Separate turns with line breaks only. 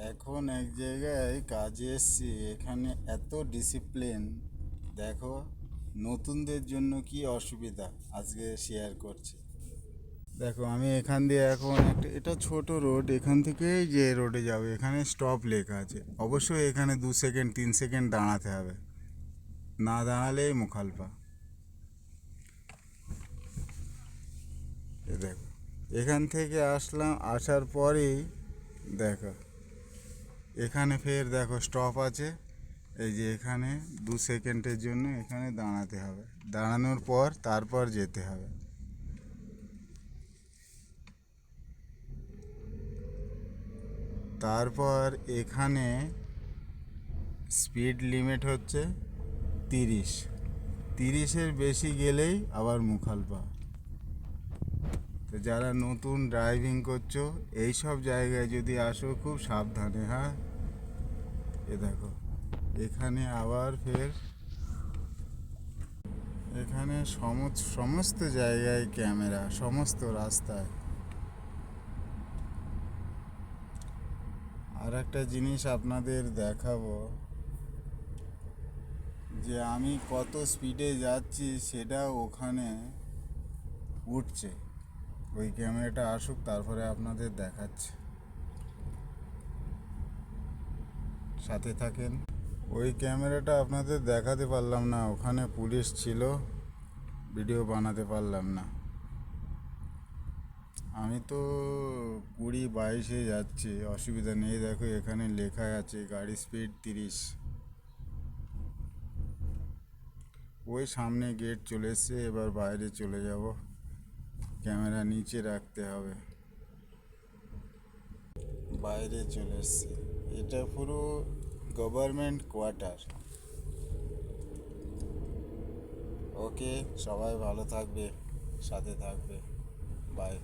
এখন এক জায়গায় কাজে এসেছি, এখানে এত ডিসিপ্লিন দেখো। নতুনদের জন্য কি অসুবিধা আজকে শেয়ার করছি। দেখো আমি এখান দিয়ে এখন এটা ছোট রোড, এখান থেকেই যে রোডে যাবে এখানে স্টপ লেখা আছে। অবশ্যই এখানে 2 সেকেন্ড 3 সেকেন্ড দাঁড়াতে হবে, না দাঁড়ালেই মুখালপা। দেখো এখান থেকে আসলাম, আসার পরেই দেখো এখানে ফের দেখো স্টপ আছে। এই যে এখানে 2 সেকেন্ডের জন্য এখানে দাঁড়াতে হবে, দাঁড়ানোর পর তারপর যেতে হবে। তারপর এখানে স্পিড লিমিট হচ্ছে 30, 30-এর বেশি গেলেই আবার মুখালপা। তো যারা নতুন ড্রাইভিং করছো এই সব জায়গায় যদি আসো খুব সাবধানে, হ্যাঁ। এ দেখো এখানে আবার ফের এখানে সমস্ত জায়গায় ক্যামেরা, সমস্ত রাস্তায়। আর একটা জিনিস আপনাদের দেখাবো, যে আমি কত স্পিডে যাচ্ছি সেটা ওখানে উঠছে। ওই ক্যামেরাটা আসুক তারপরে আপনাদের দেখাচ্ছে, সাথে থাকেন। ওই ক্যামেরাটা আপনাদের দেখাতে পারলাম না, ওখানে পুলিশ ছিল, ভিডিও বানাতে পারলাম না। আমি তো 20-22-এ যাচ্ছি, অসুবিধা নেই। দেখো এখানে লেখা আছে গাড়ি স্পিড 30। ওই সামনে গেট চলে এসছে, এবার বাইরে চলে যাব, ক্যামেরা নিচে রাখতে হবে। বাইরে চলে এসছে, এটা পুরো গভর্নমেন্ট কোয়ার্টার। ওকে, সবাই ভালো থাকবে, সাথে থাকবে, বাই।